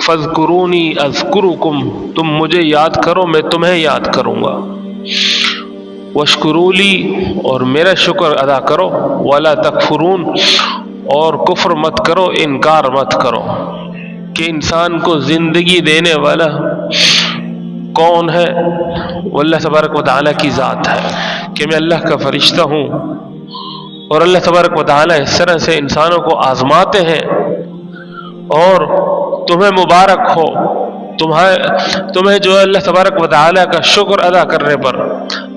فاذکرونی اذکرکم، تم مجھے یاد کرو میں تمہیں یاد کروں گا، واشکروا لی، اور میرا شکر ادا کرو، ولا تکفرون، اور کفر مت کرو، انکار مت کرو۔ کہ انسان کو زندگی دینے والا کون ہے؟ وہ اللہ تبارک و تعالیٰ کی ذات ہے، کہ میں اللہ کا فرشتہ ہوں، اور اللہ تبارک و تعالیٰ اس طرح سے انسانوں کو آزماتے ہیں، اور تمہیں مبارک ہو، تمہیں جو ہے اللہ تبارک و تعالیٰ کا شکر ادا کرنے پر،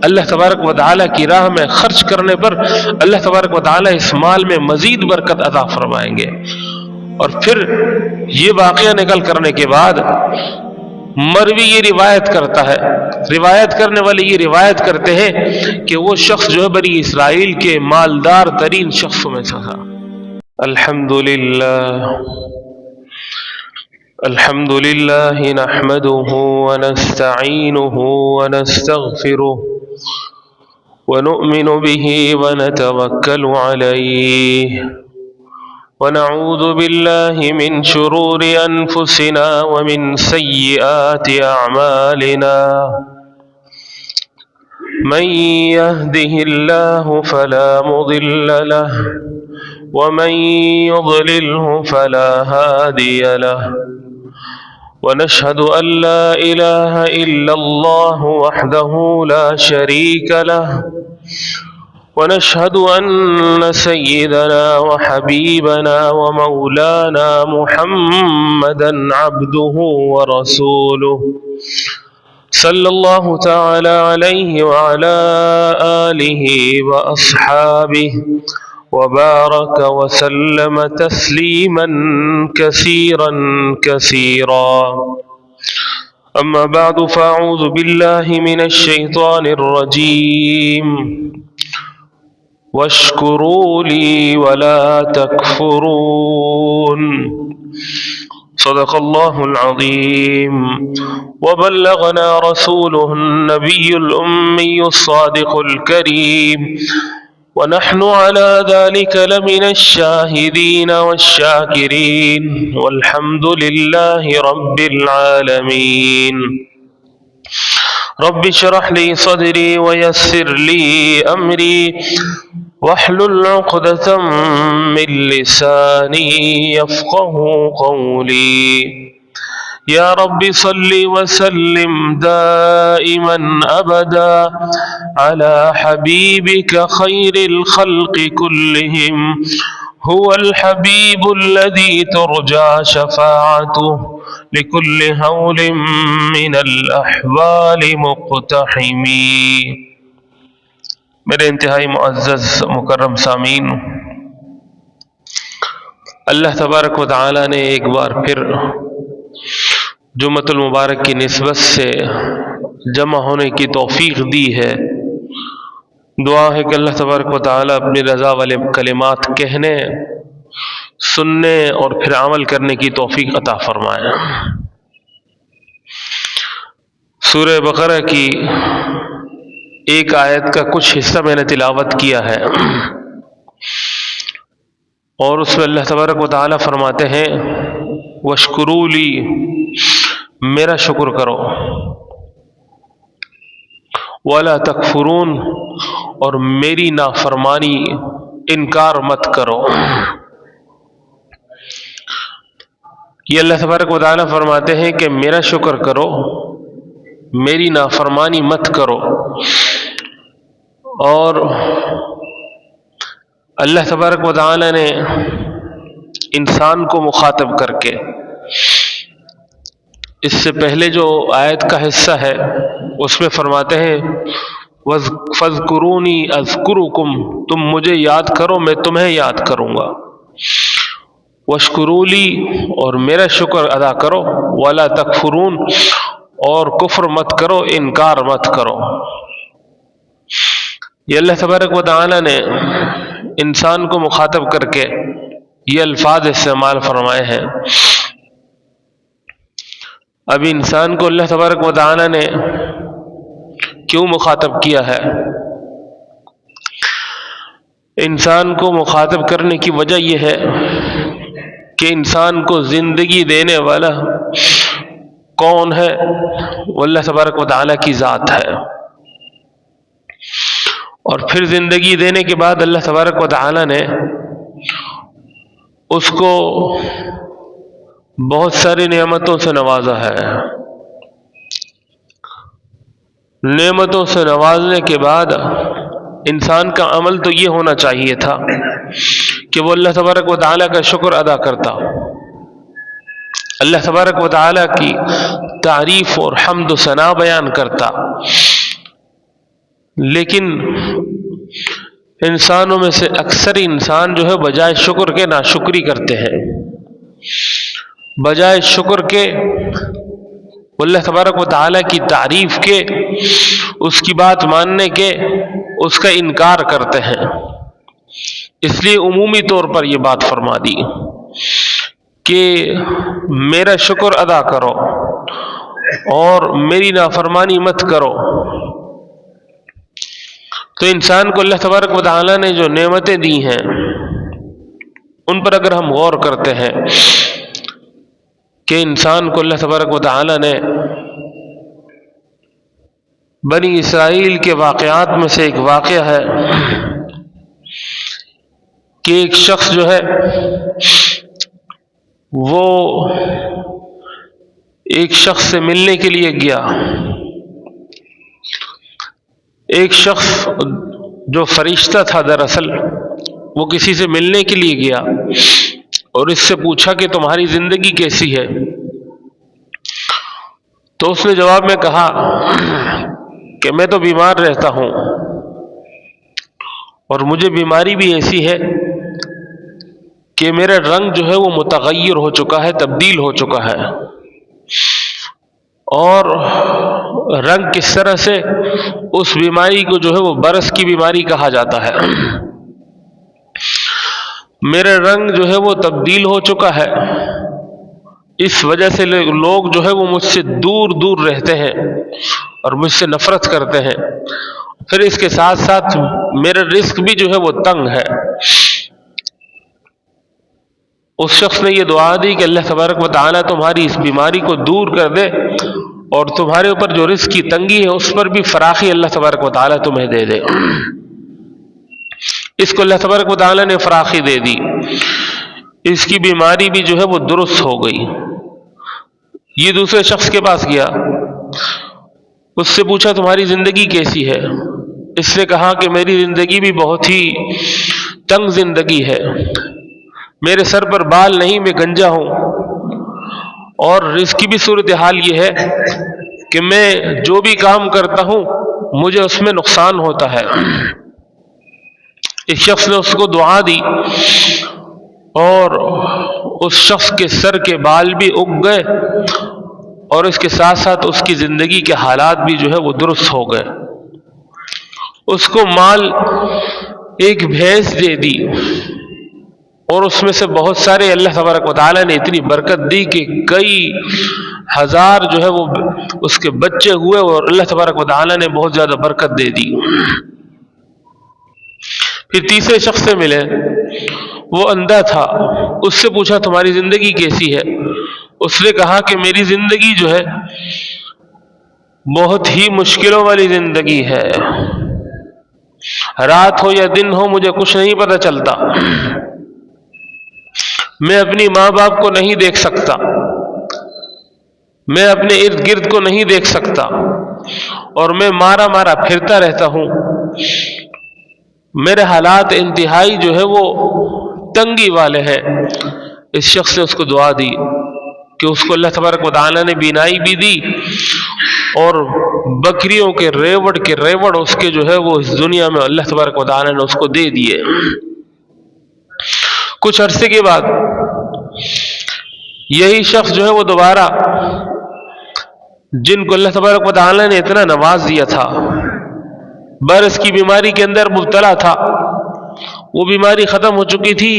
اللہ تبارک و تعالیٰ کی راہ میں خرچ کرنے پر اللہ تبارک و تعالیٰ اس مال میں مزید برکت عطا فرمائیں گے۔ اور پھر یہ واقعہ نکل کرنے کے بعد مروی یہ روایت کرتا ہے، روایت کرنے والے یہ روایت کرتے ہیں کہ وہ شخص جو ہے بنی اسرائیل کے مالدار ترین شخصوں میں سے تھا۔ الحمد للہ نحمده ونستعینه ونستغفره ونؤمن به ونتوکل علیہ ونعوذ بالله من شرور أنفسنا ومن سيئات أعمالنا، من يهده الله فلا مضل له ومن يضلله فلا هادي له، ونشهد أن لا إله إلا الله وحده لا شريك له، ونشهد أن سيدنا وحبيبنا ومولانا محمدا عبده ورسوله، صلى الله تعالى عليه وعلى آله وأصحابه وبارك وسلم تسليما كثيرا كثيرا، أما بعد فأعوذ بالله من الشيطان الرجيم، واشکروا لی ولا تکفرون، صدق اللہ العظیم، وبلغنا رسوله النبی الأمی الصادق الكریم، ونحن على ذلك لمن الشاهدين والشاكرين، والحمد لله رب العالمين۔ رب اشرح لي صدري ويسر لي أمري واحلل عقدة من لساني يفقه قولي، يا رب صل وسلم دائما أبدا على حبيبك خير الخلق كلهم، هو الحبيب الذي ترجى شفاعته لكل هول من الأحوال مقتحمی۔ میرے انتہائی معزز مکرم سامعین، اللہ تبارک و تعالی نے ایک بار پھر جمعۃ المبارک کی نسبت سے جمع ہونے کی توفیق دی ہے۔ دعا ہے کہ اللہ تبارک و تعالی اپنی رضا والے کلمات کہنے، سننے اور پھر عمل کرنے کی توفیق عطا فرمائے۔ سورہ بقرہ کی ایک آیت کا کچھ حصہ میں نے تلاوت کیا ہے، اور اس میں اللہ تبارک و تعالی فرماتے ہیں واشکروا لی، میرا شکر کرو، ولا تکفرون، اور میری نافرمانی انکار مت کرو۔ یہ اللہ تبارک و تعالی فرماتے ہیں کہ میرا شکر کرو، میری نافرمانی مت کرو، اور اللہ تبارک و تعالی نے انسان کو مخاطب کر کے اس سے پہلے جو آیت کا حصہ ہے اس میں فرماتے ہیں فاذکرونی اذکرکم، تم مجھے یاد کرو میں تمہیں یاد کروں گا، واشکروا لی، اور میرا شکر ادا کرو، ولا تکفرون، اور کفر مت کرو، انکار مت کرو۔ یہ اللہ تبارک و تعالی نے انسان کو مخاطب کر کے یہ الفاظ استعمال فرمائے ہیں۔ اب انسان کو اللہ تبارک و تعالی نے کیوں مخاطب کیا ہے؟ انسان کو مخاطب کرنے کی وجہ یہ ہے کہ انسان کو زندگی دینے والا کون ہے؟ وہ اللہ تبارک و تعالیٰ کی ذات ہے۔ اور پھر زندگی دینے کے بعد اللہ تبارک و تعالیٰ نے اس کو بہت ساری نعمتوں سے نوازا ہے۔ نعمتوں سے نوازنے کے بعد انسان کا عمل تو یہ ہونا چاہیے تھا کہ وہ اللہ تبارک و تعالیٰ کا شکر ادا کرتا، اللہ تبارک و تعالیٰ کی تعریف اور حمد و ثنا بیان کرتا، لیکن انسانوں میں سے اکثر انسان جو ہے بجائے شکر کے ناشکری کرتے ہیں، بجائے شکر کے اللہ تبارک و تعالیٰ کی تعریف کے، اس کی بات ماننے کے اس کا انکار کرتے ہیں۔ اس لیے عمومی طور پر یہ بات فرما دی کہ میرا شکر ادا کرو اور میری نافرمانی مت کرو۔ تو انسان کو اللہ تبارک و تعالیٰ نے جو نعمتیں دی ہیں ان پر اگر ہم غور کرتے ہیں کہ انسان کو اللہ تبارک و تعالیٰ نے بنی اسرائیل کے واقعات میں سے ایک واقعہ ہے کہ ایک شخص جو ہے وہ ایک شخص سے ملنے کے لیے گیا، ایک شخص جو فرشتہ تھا دراصل وہ کسی سے ملنے کے لیے گیا اور اس سے پوچھا کہ تمہاری زندگی کیسی ہے؟ تو اس نے جواب میں کہا کہ میں تو بیمار رہتا ہوں اور مجھے بیماری بھی ایسی ہے کہ میرا رنگ جو ہے وہ متغیر ہو چکا ہے، تبدیل ہو چکا ہے۔ اور رنگ کس طرح سے؟ اس بیماری کو جو ہے وہ برس کی بیماری کہا جاتا ہے۔ میرا رنگ جو ہے وہ تبدیل ہو چکا ہے، اس وجہ سے لوگ جو ہے وہ مجھ سے دور دور رہتے ہیں اور مجھ سے نفرت کرتے ہیں۔ پھر اس کے ساتھ ساتھ میرا رزق بھی جو ہے وہ تنگ ہے۔ اس شخص نے یہ دعا دی کہ اللہ تبارک و تعالیٰ تمہاری اس بیماری کو دور کر دے اور تمہارے اوپر جو رزق کی تنگی ہے اس پر بھی فراخی اللہ تبارک و تعالیٰ تمہیں دے دے۔ اس کو اللہ تبارک و تعالیٰ نے فراخی دے دی، اس کی بیماری بھی جو ہے وہ درست ہو گئی۔ یہ دوسرے شخص کے پاس گیا، اس سے پوچھا تمہاری زندگی کیسی ہے؟ اس نے کہا کہ میری زندگی بھی بہت ہی تنگ زندگی ہے، میرے سر پر بال نہیں، میں گنجا ہوں، اور رزق کی بھی صورتحال یہ ہے کہ میں جو بھی کام کرتا ہوں مجھے اس میں نقصان ہوتا ہے۔ اس شخص نے اس کو دعا دی اور اس شخص کے سر کے بال بھی اگ گئے اور اس کے ساتھ ساتھ اس کی زندگی کے حالات بھی جو ہے وہ درست ہو گئے۔ اس کو مال ایک بھینس دے دی اور اس میں سے بہت سارے اللہ تبارک و تعالیٰ نے اتنی برکت دی کہ کئی ہزار جو ہے وہ اس کے بچے ہوئے اور اللہ تبارک و تعالیٰ نے بہت زیادہ برکت دے دی۔ پھر تیسرے شخص سے ملے، وہ اندھا تھا، اس سے پوچھا تمہاری زندگی کیسی ہے؟ اس نے کہا کہ میری زندگی جو ہے بہت ہی مشکلوں والی زندگی ہے، رات ہو یا دن ہو مجھے کچھ نہیں پتہ چلتا، میں اپنی ماں باپ کو نہیں دیکھ سکتا، میں اپنے ارد گرد کو نہیں دیکھ سکتا، اور میں مارا مارا پھرتا رہتا ہوں۔ میرے حالات انتہائی جو ہے وہ تنگی والے ہیں۔ اس شخص نے اس کو دعا دی کہ اس کو اللہ تبارک و تعالیٰ نے بینائی بھی دی اور بکریوں کے ریوڑ اس کے جو ہے وہ اس دنیا میں اللہ تبارک و تعالیٰ نے اس کو دے دیے۔ کچھ عرصے کے بعد یہی شخص جو ہے وہ دوبارہ جن کو اللہ تبارک و تعالیٰ نے اتنا نواز دیا تھا، برس کی بیماری کے اندر مبتلا تھا، وہ بیماری ختم ہو چکی تھی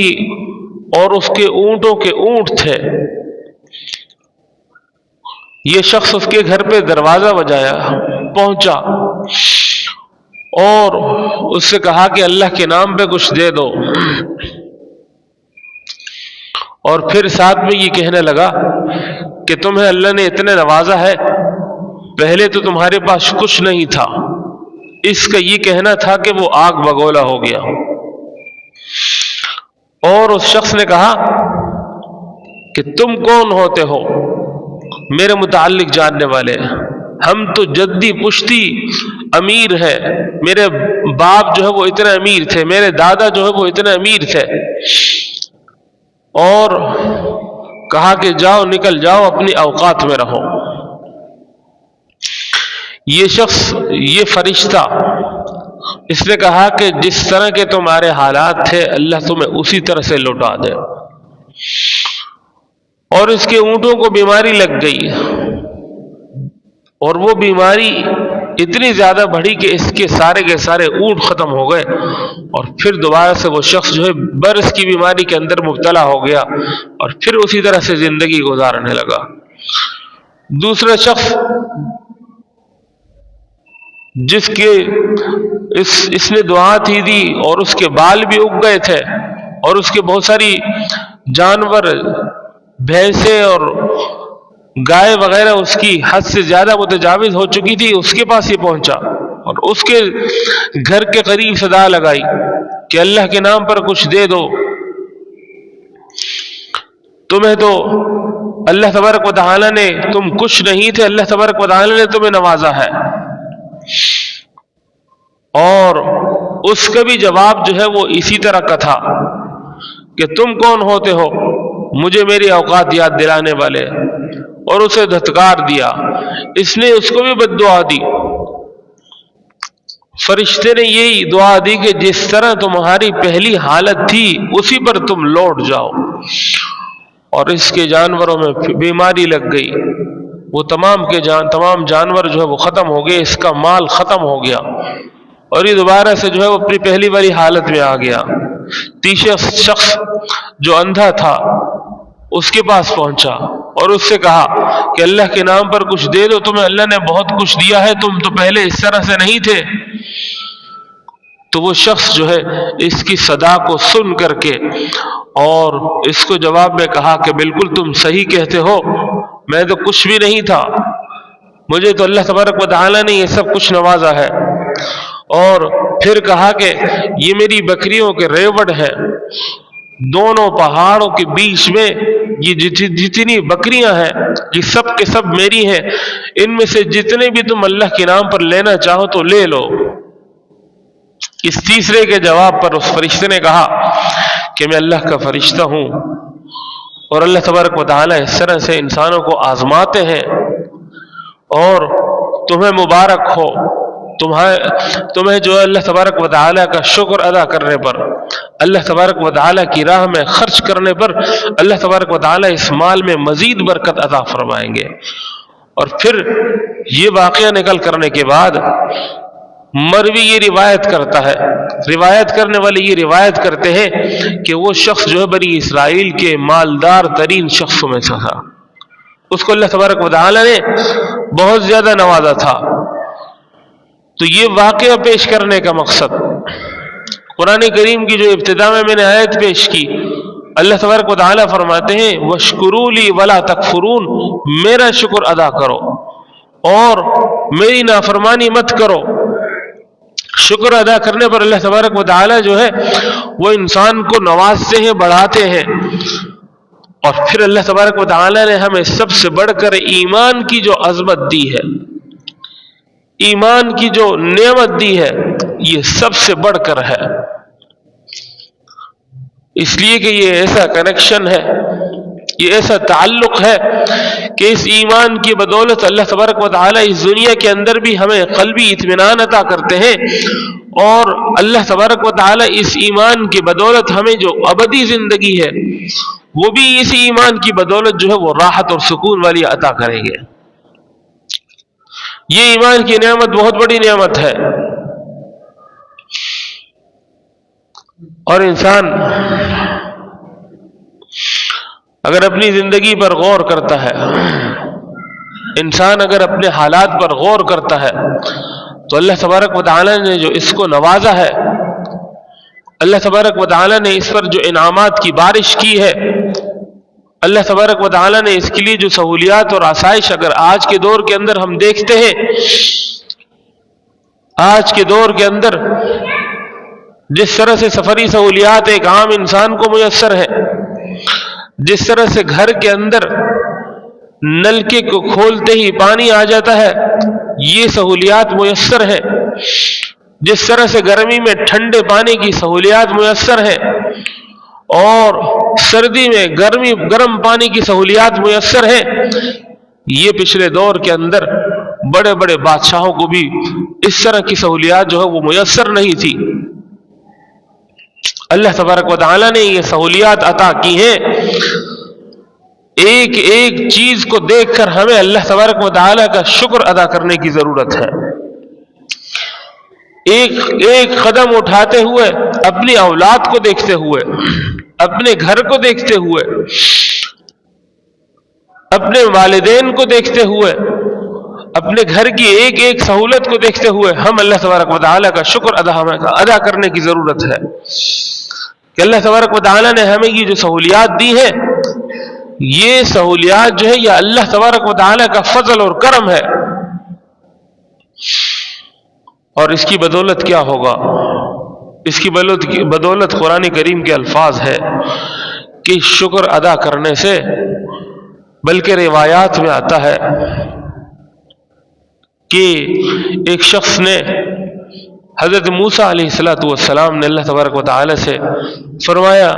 اور اس کے اونٹوں کے اونٹ تھے۔ یہ شخص اس کے گھر پہ دروازہ بجایا، پہنچا اور اس سے کہا کہ اللہ کے نام پہ کچھ دے دو، اور پھر ساتھ میں یہ کہنے لگا کہ تمہیں اللہ نے اتنے نوازا ہے، پہلے تو تمہارے پاس کچھ نہیں تھا. اس کا یہ کہنا تھا کہ وہ آگ بگولا ہو گیا. اور اس شخص نے کہا کہ تم کون ہوتے ہو میرے متعلق جاننے والے؟ ہم تو جدی پشتی امیر ہے، میرے باپ جو ہے وہ اتنے امیر تھے، میرے دادا جو ہے وہ اتنے امیر تھے. اور کہا کہ جاؤ، نکل جاؤ، اپنی اوقات میں رہو. یہ شخص، یہ فرشتہ، اس نے کہا کہ جس طرح کے تمہارے حالات تھے اللہ تمہیں اسی طرح سے لوٹا دے. اور اس کے اونٹوں کو بیماری لگ گئی، اور وہ بیماری اتنی زیادہ بڑھی کہ اس کے سارے اونٹ ختم ہو گئے. اور پھر دوبارہ سے وہ شخص جو ہے برس کی بیماری کے اندر مبتلا ہو گیا، اور پھر اسی طرح سے زندگی گزارنے لگا. دوسرا شخص جس کے اس نے دعا تھی دی اور اس کے بال بھی اگ گئے تھے، اور اس کے بہت ساری جانور، بھینسیں اور گائے وغیرہ اس کی حد سے زیادہ متجاوز ہو چکی تھی، اس کے پاس ہی پہنچا اور اس کے گھر کے قریب صدا لگائی کہ اللہ کے نام پر کچھ دے دو، تمہیں تو اللہ تبارک و تعالی نے، تم کچھ نہیں تھے، اللہ تبارک و تعالی نے تمہیں نوازا ہے. اور اس کا بھی جواب جو ہے وہ اسی طرح کا تھا کہ تم کون ہوتے ہو مجھے میری اوقات یاد دلانے والے، اور اسے دھتکار دیا. اس نے اس کو بھی بد دعا دی. فرشتے نے یہی دعا دی کہ جس طرح تمہاری پہلی حالت تھی اسی پر تم لوٹ جاؤ. اور اس کے جانوروں میں بیماری لگ گئی، وہ تمام جانور جو ہے وہ ختم ہو گئے، اس کا مال ختم ہو گیا، اور یہ دوبارہ سے جو ہے وہ اپنی پہلی والی حالت میں آ گیا. تیسرا شخص جو اندھا تھا اس کے پاس پہنچا اور اس سے کہا کہ اللہ کے نام پر کچھ دے دو، تمہیں اللہ نے بہت کچھ دیا ہے، تم تو پہلے اس طرح سے نہیں تھے. تو وہ شخص جو ہے اس کی صدا کو سن کر کے اور اس کو جواب میں کہا کہ بالکل تم صحیح کہتے ہو، میں تو کچھ بھی نہیں تھا، مجھے تو اللہ تبارک و تعالی نے یہ سب کچھ نوازا ہے. اور پھر کہا کہ یہ میری بکریوں کے ریوڑ ہیں، دونوں پہاڑوں کے بیچ میں یہ جتنی بکریاں ہیں یہ سب کے سب میری ہیں، ان میں سے جتنے بھی تم اللہ کے نام پر لینا چاہو تو لے لو. اس تیسرے کے جواب پر اس فرشتے نے کہا کہ میں اللہ کا فرشتہ ہوں، اور اللہ تبارک و تعالی اس طرح سے انسانوں کو آزماتے ہیں، اور تمہیں مبارک ہو، تمہیں جو اللہ تبارک و تعالی کا شکر ادا کرنے پر، اللہ تبارک و تعالی کی راہ میں خرچ کرنے پر اللہ تبارک و تعالی اس مال میں مزید برکت عطا فرمائیں گے. اور پھر یہ واقعہ نکل کرنے کے بعد مروی یہ روایت کرتا ہے، روایت کرنے والے یہ روایت کرتے ہیں کہ وہ شخص جو ہے بنی اسرائیل کے مالدار ترین شخصوں میں سے تھا، اس کو اللہ تبارک و تعالی نے بہت زیادہ نوازا تھا. تو یہ واقعہ پیش کرنے کا مقصد، قرآن کریم کی جو ابتدا میں نے آیت پیش کی، اللہ تبارک و تعالی فرماتے ہیں وَاشْكُرُوا لِي وَلَا تَكْفُرُونَ، میرا شکر ادا کرو اور میری نافرمانی مت کرو. شکر ادا کرنے پر اللہ تبارک و تعالی جو ہے وہ انسان کو نوازتے ہیں، بڑھاتے ہیں. اور پھر اللہ تبارک و تعالی نے ہمیں سب سے بڑھ کر ایمان کی جو عظمت دی ہے، ایمان کی جو نعمت دی ہے، یہ سب سے بڑھ کر ہے، اس لیے کہ یہ ایسا کنیکشن ہے، یہ ایسا تعلق ہے کہ اس ایمان کی بدولت اللہ تبارک و تعالی اس دنیا کے اندر بھی ہمیں قلبی اطمینان عطا کرتے ہیں، اور اللہ تبارک و تعالی اس ایمان کی بدولت ہمیں جو ابدی زندگی ہے وہ بھی اس ایمان کی بدولت جو ہے وہ راحت اور سکون والی عطا کریں گے. یہ ایمان کی نعمت بہت بڑی نعمت ہے، اور انسان اگر اپنی زندگی پر غور کرتا ہے، انسان اگر اپنے حالات پر غور کرتا ہے تو اللہ تبارک و تعالی نے جو اس کو نوازا ہے، اللہ تبارک و تعالی نے اس پر جو انعامات کی بارش کی ہے، اللہ تبارک و تعالیٰ نے اس کے لیے جو سہولیات اور آسائش اگر آج کے دور کے اندر ہم دیکھتے ہیں، آج کے دور کے اندر جس طرح سے سفری سہولیات ایک عام انسان کو میسر ہے، جس طرح سے گھر کے اندر نلکے کو کھولتے ہی پانی آ جاتا ہے، یہ سہولیات میسر ہیں، جس طرح سے گرمی میں ٹھنڈے پانی کی سہولیات میسر ہیں اور سردی میں گرم پانی کی سہولیات میسر ہیں، یہ پچھلے دور کے اندر بڑے بڑے بادشاہوں کو بھی اس طرح کی سہولیات جو ہے وہ میسر نہیں تھی۔ اللہ تبارک و تعالیٰ نے یہ سہولیات عطا کی ہیں۔ ایک ایک چیز کو دیکھ کر ہمیں اللہ تبارک و تعالیٰ کا شکر ادا کرنے کی ضرورت ہے۔ ایک ایک قدم اٹھاتے ہوئے، اپنی اولاد کو دیکھتے ہوئے، اپنے گھر کو دیکھتے ہوئے، اپنے والدین کو دیکھتے ہوئے، اپنے گھر کی ایک ایک سہولت کو دیکھتے ہوئے ہم اللہ تبارک و تعالیٰ کا شکر ادا کرنے کی ضرورت ہے کہ اللہ تبارک و تعالیٰ نے ہمیں یہ جو سہولیات دی ہیں، یہ سہولیات جو ہے یہ اللہ تبارک و تعالیٰ کا فضل اور کرم ہے، اور اس کی بدولت کیا ہوگا؟ اس کی بدولت قرآن کریم کے الفاظ ہے کہ شکر ادا کرنے سے، بلکہ روایات میں آتا ہے کہ ایک شخص نے حضرت موسیٰ علیہ السلام نے اللہ تبارک و تعالی سے فرمایا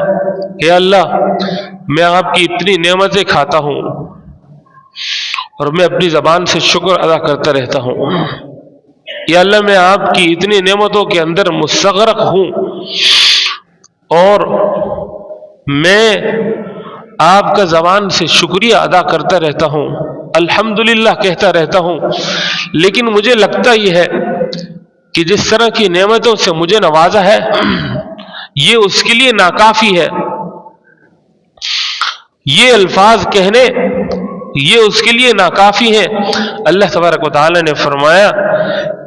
کہ اللہ، میں آپ کی اتنی نعمتیں کھاتا ہوں اور میں اپنی زبان سے شکر ادا کرتا رہتا ہوں، یا اللہ میں آپ کی اتنی نعمتوں کے اندر مستغرق ہوں اور میں آپ کا زبان سے شکریہ ادا کرتا رہتا ہوں، الحمدللہ کہتا رہتا ہوں، لیکن مجھے لگتا یہ ہے کہ جس طرح کی نعمتوں سے مجھے نوازا ہے یہ اس کے لیے ناکافی ہے۔ یہ الفاظ کہنے یہ اس کے لیے ناکافی ہے۔ اللہ تبارک و تعالی نے فرمایا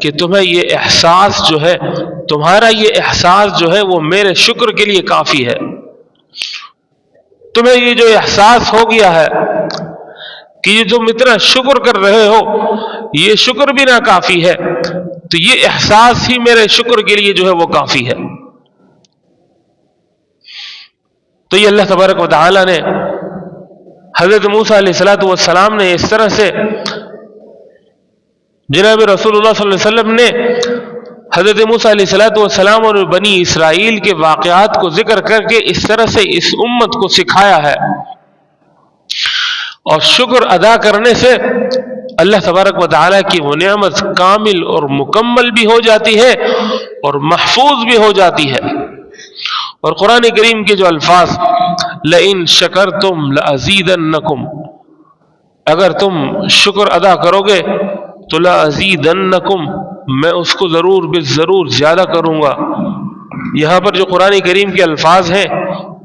کہ تمہیں یہ احساس جو ہے، تمہارا یہ احساس جو ہے وہ میرے شکر کے لیے کافی ہے۔ تمہیں یہ جو احساس ہو گیا ہے کہ یہ تم اتنا شکر کر رہے ہو، یہ شکر بھی ناکافی ہے، تو یہ احساس ہی میرے شکر کے لیے جو ہے وہ کافی ہے۔ تو یہ اللہ تبارک و تعالی نے حضرت موسیٰ علیہ السلام نے اس طرح سے جناب رسول اللہ صلی اللہ علیہ وسلم نے حضرت موسیٰ علیہ السلام اور بنی اسرائیل کے واقعات کو ذکر کر کے اس طرح سے اس امت کو سکھایا ہے، اور شکر ادا کرنے سے اللہ تبارک و تعالیٰ کی وہ نعمت کامل اور مکمل بھی ہو جاتی ہے اور محفوظ بھی ہو جاتی ہے۔ اور قرآن کریم کے جو الفاظ لَإِن شَكَرْتُمْ لَأَزِيدَنَّكُمْ، اگر تم شکر ادا کرو گے تو لَأَزِيدَنَّكُمْ، میں اس کو ضرور بالضرور زیادہ کروں گا۔ یہاں پر جو قرآن کریم کے الفاظ ہیں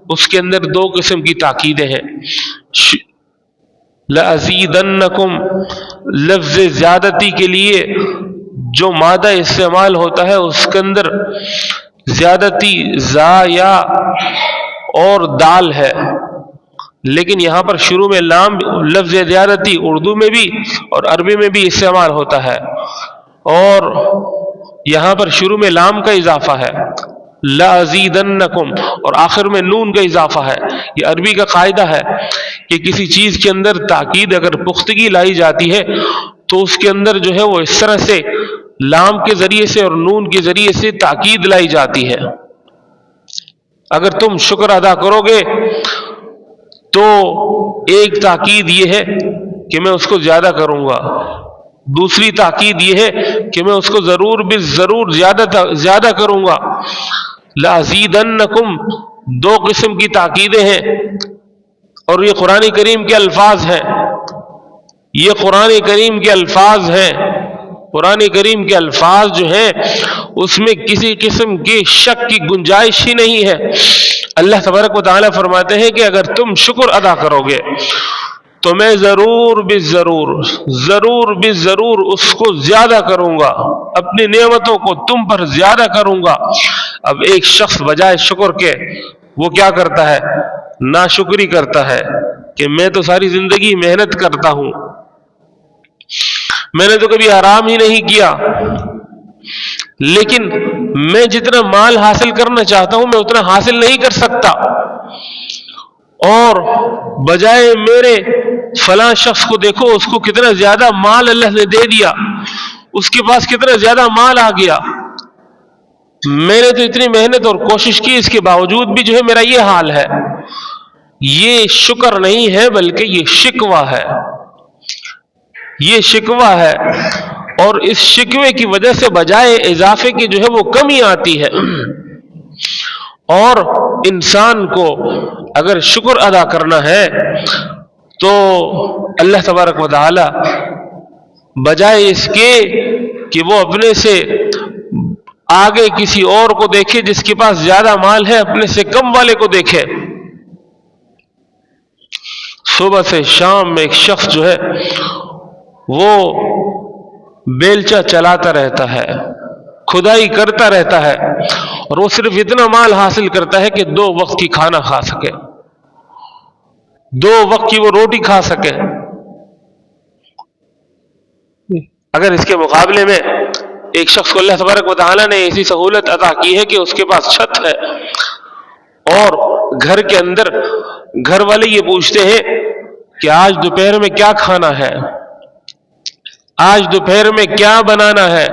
اس کے اندر دو قسم کی تاکیدیں ہیں۔ لَأَزِيدَنَّكُمْ لفظ زیادتی کے لیے جو مادہ استعمال ہوتا ہے اس کے اندر زیادتی زا یا اور دال ہے، لیکن یہاں پر شروع میں لام لفظ زیادتی اردو میں بھی اور عربی میں بھی استعمال ہوتا ہے، اور یہاں پر شروع میں لام کا اضافہ ہے لَأَزِيدَنَّكُمْ، اور آخر میں نون کا اضافہ ہے۔ یہ عربی کا قاعدہ ہے کہ کسی چیز کے اندر تاکید اگر پختگی لائی جاتی ہے تو اس کے اندر جو ہے وہ اس طرح سے لام کے ذریعے سے اور نون کے ذریعے سے تاکید لائی جاتی ہے۔ اگر تم شکر ادا کرو گے تو ایک تاکید یہ ہے کہ میں اس کو زیادہ کروں گا، دوسری تاکید یہ ہے کہ میں اس کو ضرور بالضرور زیادہ کروں گا۔ لَأَزِيدَنَّكُمْ دو قسم کی تاکیدیں ہیں، اور یہ قرآن کریم کے الفاظ ہیں، یہ قرآن کریم کے الفاظ ہیں۔ قرآن کریم کے الفاظ جو ہیں اس میں کسی قسم کی شک کی گنجائش ہی نہیں ہے۔ اللہ تبارک و تعالیٰ فرماتے ہیں کہ اگر تم شکر ادا کرو گے تو میں ضرور بالضرور اس کو زیادہ کروں گا، اپنی نعمتوں کو تم پر زیادہ کروں گا۔ اب ایک شخص بجائے شکر کے وہ کیا کرتا ہے؟ ناشکری کرتا ہے، کہ میں تو ساری زندگی محنت کرتا ہوں، میں نے تو کبھی آرام ہی نہیں کیا، لیکن میں جتنا مال حاصل کرنا چاہتا ہوں میں اتنا حاصل نہیں کر سکتا، اور بجائے میرے فلاں شخص کو دیکھو اس کو کتنا زیادہ مال اللہ نے دے دیا، اس کے پاس کتنا زیادہ مال آ گیا، میں نے تو اتنی محنت اور کوشش کی، اس کے باوجود بھی جو ہے میرا یہ حال ہے۔ یہ شکر نہیں ہے بلکہ یہ شکوہ ہے، یہ شکوہ ہے، اور اس شکوے کی وجہ سے بجائے اضافے کی جو ہے وہ کمی آتی ہے۔ اور انسان کو اگر شکر ادا کرنا ہے تو اللہ تبارک و تعالی بجائے اس کے کہ وہ اپنے سے آگے کسی اور کو دیکھے جس کے پاس زیادہ مال ہے، اپنے سے کم والے کو دیکھے۔ صبح سے شام میں ایک شخص جو ہے وہ بیلچہ چلاتا رہتا ہے، کھدائی کرتا رہتا ہے، اور وہ صرف اتنا مال حاصل کرتا ہے کہ 2 وقت کی کھانا کھا سکے، 2 وقت کی وہ روٹی کھا سکے۔ اگر اس کے مقابلے میں ایک شخص کو اللہ تبارک و تعالیٰ نے ایسی سہولت عطا کی ہے کہ اس کے پاس چھت ہے، اور گھر کے اندر گھر والے یہ پوچھتے ہیں کہ آج دوپہر میں کیا کھانا ہے، آج دوپہر میں کیا بنانا ہے،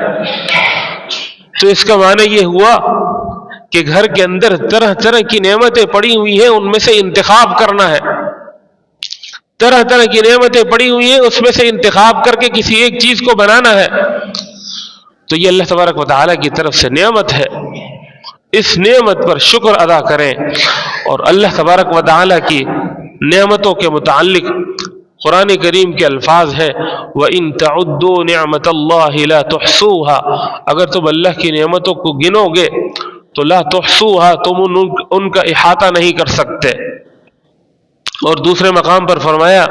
تو اس کا معنی یہ ہوا کہ گھر کے اندر طرح طرح کی نعمتیں پڑی ہوئی ہیں، ان میں سے انتخاب کرنا ہے، طرح طرح کی نعمتیں پڑی ہوئی ہیں، اس میں سے انتخاب کر کے کسی ایک چیز کو بنانا ہے۔ تو یہ اللہ تبارک و تعالیٰ کی طرف سے نعمت ہے، اس نعمت پر شکر ادا کریں۔ اور اللہ تبارک و تعالیٰ کی نعمتوں کے متعلق قرآن کریم کے الفاظ ہیں وَإِن تَعُدُّوا نِعْمَةَ اللَّهِ لَا تُحْصُوهَا، اگر تم اللہ کی نعمتوں کو گنو گے تو لا تحصوها، تم ان کا احاطہ نہیں کر سکتے۔ اور دوسرے مقام پر فرمایا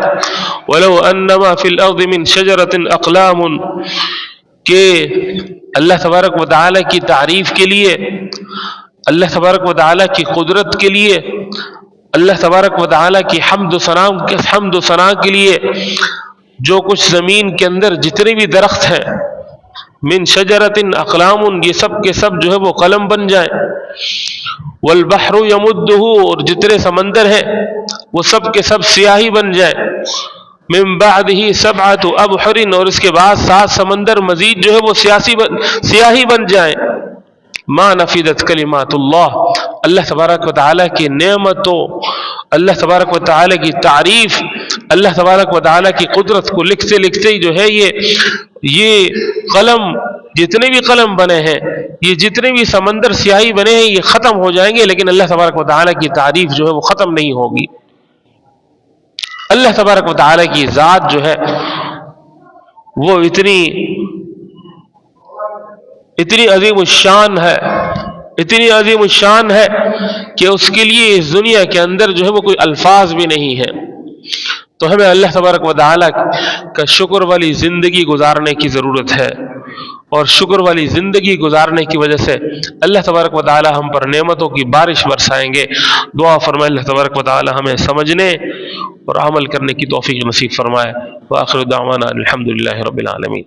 وَلَوْ أَنَّمَا فِي الْأَرْضِ مِنْ شَجَرَةٍ أَقْلَامٌ، کہ اللہ تبارک و تعالیٰ کی تعریف کے لیے، اللہ تبارک و تعالیٰ کی قدرت کے لیے، اللہ تبارک و تعالیٰ کی حمد و ثنا کے لیے جو کچھ زمین کے اندر جتنے بھی درخت ہیں، من شجرۃ اقلام، یہ سب کے سب جو ہے وہ قلم بن جائیں، والبحر یمدہ، اور جتنے سمندر ہیں وہ سب کے سب سیاہی بن جائیں، من بعدہ سبعۃ ابحر، اور اس کے بعد 7 سمندر مزید جو ہے وہ سیاہی بن جائیں، ما نفدت کلمات اللہ، اللہ تبارک و تعالیٰ کی نعمتوں، اللہ تبارک و تعالیٰ کی تعریف، اللہ تبارک و تعالیٰ کی قدرت کو لکھتے لکھتے ہی جو ہے یہ قلم، جتنے بھی قلم بنے ہیں، یہ جتنے بھی سمندر سیاہی بنے ہیں، یہ ختم ہو جائیں گے، لیکن اللہ تبارک و تعالیٰ کی تعریف جو ہے وہ ختم نہیں ہوگی۔ اللہ تبارک و تعالیٰ کی ذات جو ہے وہ اتنی عظیم الشان ہے، اتنی عظیم الشان ہے کہ اس کے لیے اس دنیا کے اندر جو ہے وہ کوئی الفاظ بھی نہیں ہے۔ تو ہمیں اللہ تبارک و تعالیٰ کا شکر والی زندگی گزارنے کی ضرورت ہے، اور شکر والی زندگی گزارنے کی وجہ سے اللہ تبارک و تعالیٰ ہم پر نعمتوں کی بارش برسائیں گے۔ دعا فرمائے اللہ تبارک و تعالیٰ ہمیں سمجھنے اور عمل کرنے کی توفیق نصیب فرمائے۔ وآخر دعوانا الحمدللہ رب العالمین۔